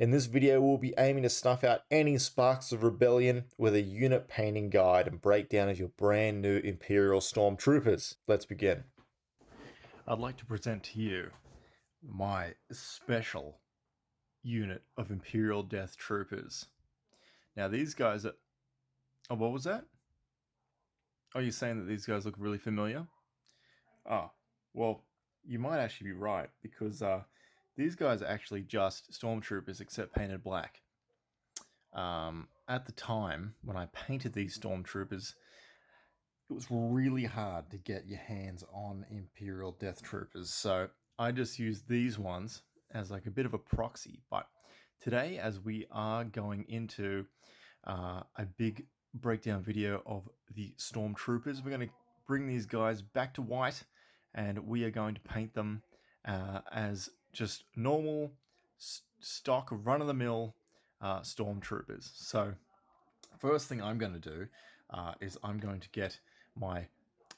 In this video, we'll be aiming to snuff out any sparks of rebellion with a unit painting guide and breakdown of your brand new Imperial Stormtroopers. Let's begin. I'd like to present to you my special unit of Imperial Death Troopers. Now these guys are... Oh, what was that? Oh, you're saying that these guys look really familiar? Oh, well, you might actually be right, because these guys are actually just Stormtroopers except painted black. At the time when I painted these Stormtroopers, it was really hard to get your hands on Imperial Death Troopers, so I just used these ones as like a bit of a proxy. But today, as we are going into a big breakdown video of the Stormtroopers, we're going to bring these guys back to white, and we are going to paint them as just normal stock run-of-the-mill Stormtroopers. So first thing I'm going to do is I'm going to get my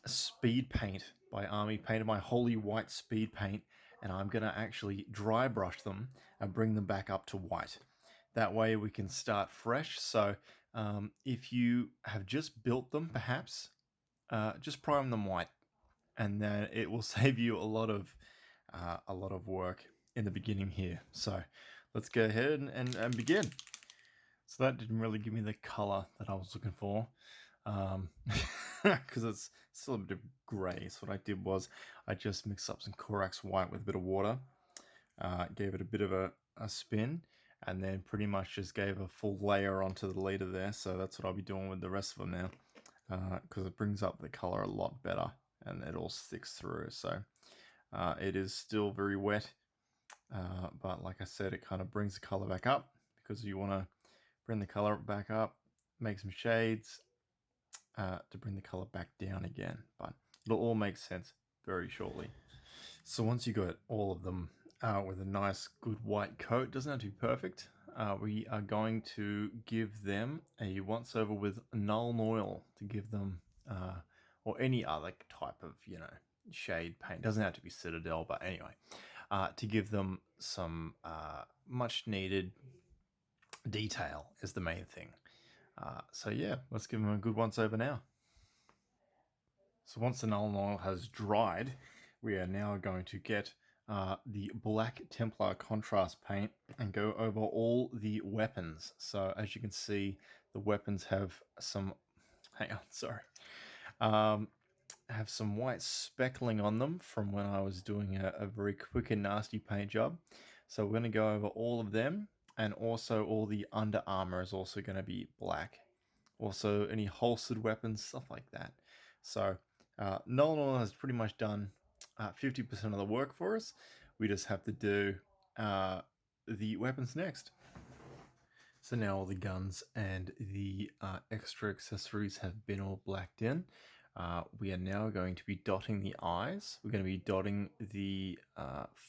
speed paint by Army Painter, my holy white speed paint, and I'm going to actually dry brush them and bring them back up to white. That way we can start fresh. So if you have just built them, perhaps just prime them white, and then it will save you a lot of work in the beginning here. So let's go ahead and begin. So that didn't really give me the color that I was looking for, because it's still a bit of gray. So what I did was I just mixed up some Corax white with a bit of water, gave it a bit of a spin, and then pretty much just gave a full layer onto the leader there. So that's what I'll be doing with the rest of them now, because it brings up the color a lot better and it all sticks through. So it is still very wet, but like I said, it kind of brings the color back up, because you want to bring the color back up, make some shades to bring the color back down again, but it'll all make sense very shortly. So once you got all of them with a nice good white coat, doesn't have to be perfect, we are going to give them a once over with Null Oil to give them, or any other type of, shade paint. Doesn't have to be Citadel, but anyway, to give them some much needed detail is the main thing. So yeah, let's give them a good once over now. So once the Null Oil has dried, we are now going to get the Black Templar contrast paint and go over all the weapons. So as you can see, the weapons have some, hang on, sorry, have some white speckling on them from when I was doing a very quick and nasty paint job. So we're going to go over all of them, and also all the under armor is also going to be black. Also any holstered weapons, stuff like that. So Null has pretty much done 50% of the work for us. We just have to do the weapons next. So now all the guns and the extra accessories have been all blacked in. We are now going to be dotting the eyes. We're going to be dotting the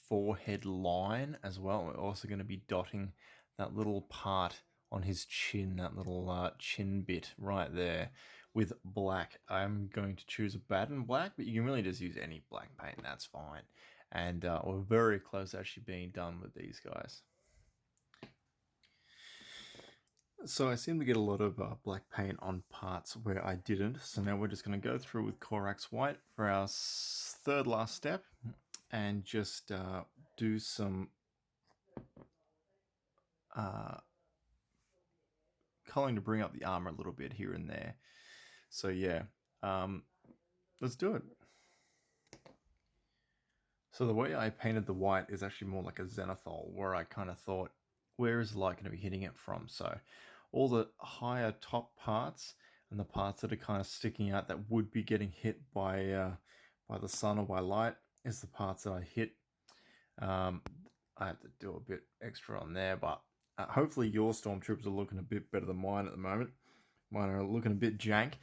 forehead line as well. We're also going to be dotting that little part on his chin, that little chin bit right there with black. I'm going to choose a Baden black, but you can really just use any black paint, and that's fine. And we're very close to actually being done with these guys. So I seem to get a lot of black paint on parts where I didn't. So now we're just going to go through with Corax white for our third last step, and just do some coloring to bring up the armor a little bit here and there. So yeah, let's do it. So the way I painted the white is actually more like a zenithal, where I kind of thought, where is the light going to be hitting it from? So all the higher top parts and the parts that are kind of sticking out that would be getting hit by the sun or by light is the parts that I hit. I have to do a bit extra on there, but hopefully your Stormtroopers are looking a bit better than mine at the moment. Mine are looking a bit jank.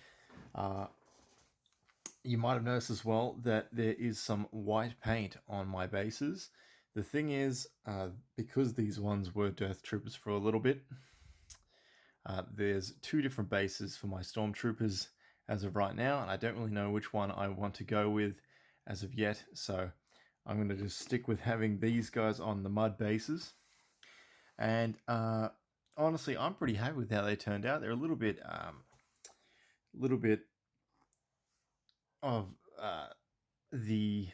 You might have noticed as well that there is some white paint on my bases. The thing is, because these ones were Death Troopers for a little bit, there's two different bases for my Stormtroopers as of right now, and I don't really know which one I want to go with as of yet, so I'm going to just stick with having these guys on the mud bases. And honestly, I'm pretty happy with how they turned out. They're a little bit of the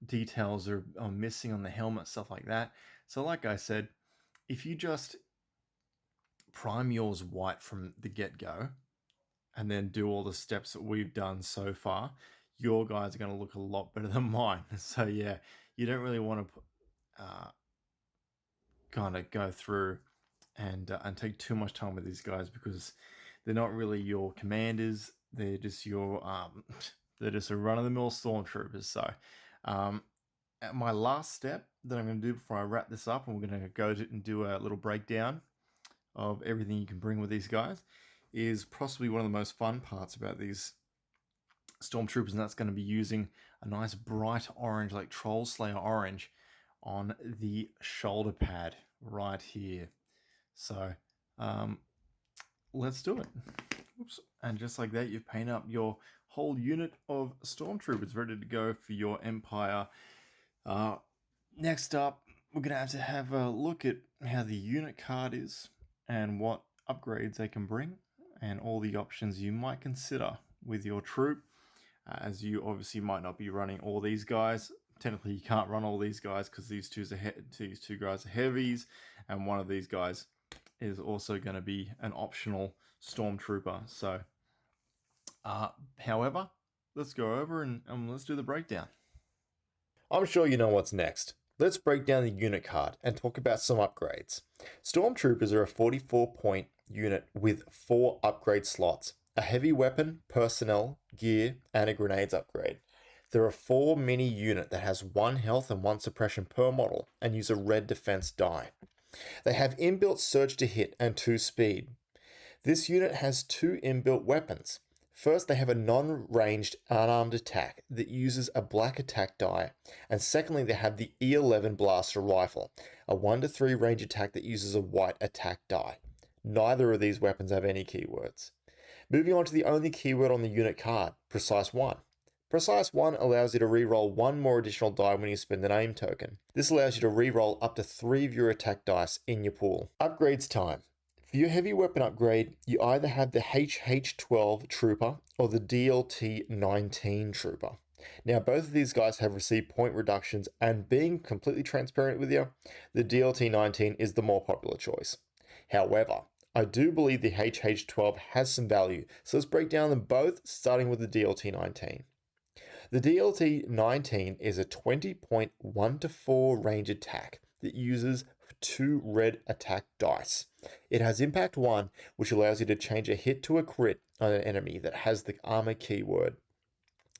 details are missing on the helmet, stuff like that. So, like I said, if you just prime yours white from the get go, and then do all the steps that we've done so far, your guys are going to look a lot better than mine. So yeah, you don't really want to kind of go through and take too much time with these guys, because they're not really your commanders. They're just your they're just a run-of-the-mill stormtroopers. So at my last step that I'm going to do before I wrap this up, and we're going to go and do a little breakdown of everything you can bring with these guys, is possibly one of the most fun parts about these stormtroopers, and that's going to be using a nice bright orange, like Troll Slayer orange, on the shoulder pad right here. So let's do it. Oops. And just like that, you've painted up your whole unit of stormtroopers ready to go for your Empire. Next up, we're going to have a look at how the unit card is and what upgrades they can bring, and all the options you might consider with your troop, as you obviously might not be running all these guys. Technically, you can't run all these guys because these two guys are heavies, and one of these guys is also going to be an optional stormtrooper. So, however, let's go over and let's do the breakdown. I'm sure you know what's next. Let's break down the unit card and talk about some upgrades. Stormtroopers are a 44-point unit with 4 upgrade slots: a heavy weapon, personnel, gear, and a grenades upgrade. They're a 4 mini unit that has 1 health and 1 suppression per model and use a red defense die. They have inbuilt surge to hit and 2 speed. This unit has 2 inbuilt weapons. First, they have a non-ranged unarmed attack that uses a black attack die, and secondly, they have the E11 blaster rifle, a 1-3 range attack that uses a white attack die. Neither of these weapons have any keywords. Moving on to the only keyword on the unit card, Precise 1. Precise 1 allows you to reroll 1 more additional die when you spend an aim token. This allows you to reroll up to 3 of your attack dice in your pool. Upgrades time. For your heavy weapon upgrade, you either have the HH12 Trooper or the DLT-19 Trooper. Now, both of these guys have received point reductions, and being completely transparent with you, the DLT-19 is the more popular choice. However, I do believe the HH12 has some value, so let's break down them both, starting with the DLT-19. The DLT-19 is a 20-point 1-4 range attack that uses 2 red attack dice. It has Impact 1, which allows you to change a hit to a crit on an enemy that has the armor keyword.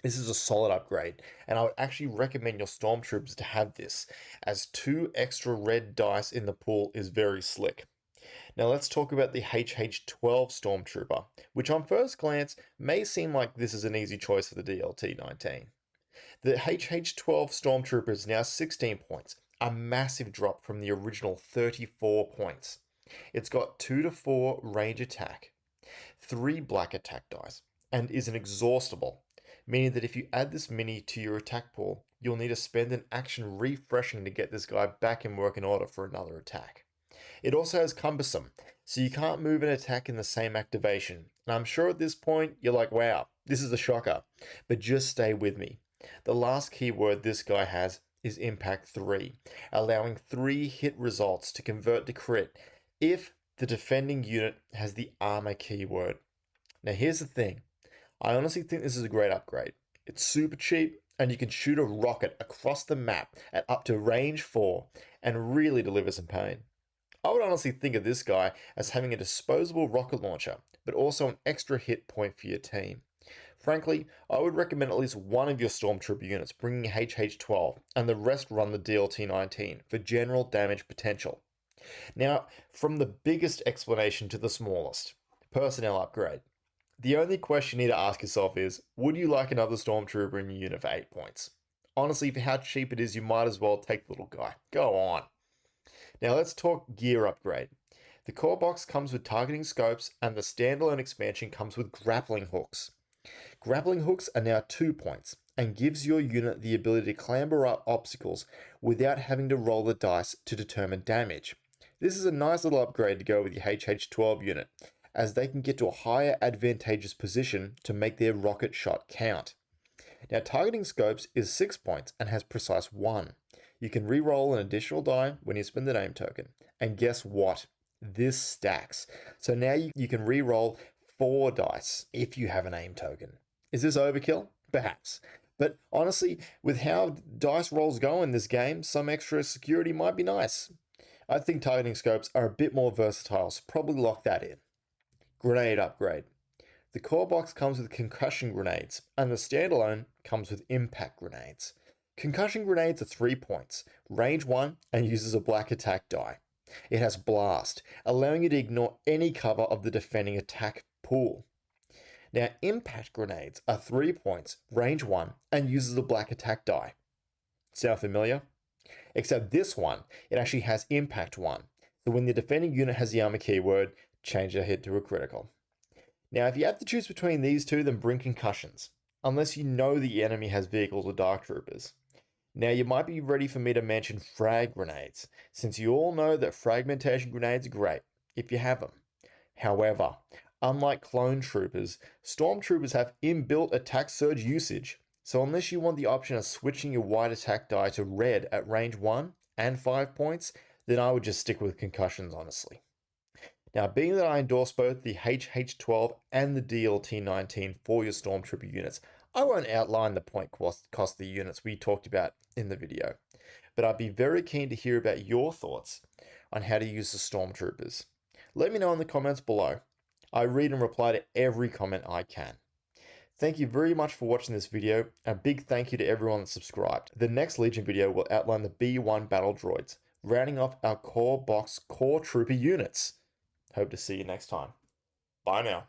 This is a solid upgrade, and I would actually recommend your Stormtroopers to have this, as 2 extra red dice in the pool is very slick. Now let's talk about the HH12 Stormtrooper, which on first glance may seem like this is an easy choice for the DLT-19. The HH12 Stormtrooper is now 16 points, a massive drop from the original 34 points. It's got 2-4 range attack, 3 black attack dice, and is an exhaustible, meaning that if you add this mini to your attack pool, you'll need to spend an action refreshing to get this guy back in working order for another attack. It also has cumbersome, so you can't move an attack in the same activation. And I'm sure at this point you're like, wow, this is a shocker, but just stay with me. The last keyword this guy has is Impact 3, allowing 3 hit results to convert to crit if the defending unit has the armor keyword. Now here's the thing, I honestly think this is a great upgrade. It's super cheap, and you can shoot a rocket across the map at up to range 4 and really deliver some pain. I would honestly think of this guy as having a disposable rocket launcher, but also an extra hit point for your team. Frankly, I would recommend at least one of your Stormtrooper units bringing HH12, and the rest run the DLT-19 for general damage potential. Now, from the biggest explanation to the smallest, personnel upgrade. The only question you need to ask yourself is, would you like another Stormtrooper in your unit for 8 points? Honestly, for how cheap it is, you might as well take the little guy. Go on. Now let's talk gear upgrade. The core box comes with targeting scopes, and the standalone expansion comes with grappling hooks. Grappling hooks are now 2 points, and gives your unit the ability to clamber up obstacles without having to roll the dice to determine damage. This is a nice little upgrade to go with your HH-12 unit, as they can get to a higher advantageous position to make their rocket shot count. Now, targeting scopes is 6 points and has precise 1. You can re-roll an additional die when you spend the name token. And guess what? This stacks. So now you can re-roll 4 dice if you have an aim token. Is this overkill? Perhaps. But honestly, with how dice rolls go in this game, some extra security might be nice. I think targeting scopes are a bit more versatile, so probably lock that in. Grenade upgrade. The core box comes with concussion grenades, and the standalone comes with impact grenades. Concussion grenades are 3 points, range 1, and uses a black attack die. It has blast, allowing you to ignore any cover of the defending attack pool. Now, impact grenades are 3 points, range 1, and uses a black attack die. Sound familiar? Except this one, it actually has impact 1. So when the defending unit has the armor keyword, change their hit to a critical. Now, if you have to choose between these two, then bring concussions, unless you know the enemy has vehicles or dark troopers. Now, you might be ready for me to mention frag grenades, since you all know that fragmentation grenades are great, if you have them. However, unlike clone troopers, stormtroopers have inbuilt attack surge usage, so unless you want the option of switching your white attack die to red at range 1 and 5 points, then I would just stick with concussions, honestly. Now, being that I endorse both the HH-12 and the DLT-19 for your Stormtrooper units, I won't outline the point cost of the units we talked about in the video, but I'd be very keen to hear about your thoughts on how to use the Stormtroopers. Let me know in the comments below. I read and reply to every comment I can. Thank you very much for watching this video, and a big thank you to everyone that subscribed. The next Legion video will outline the B1 battle droids, rounding off our core box core trooper units. Hope to see you next time. Bye now.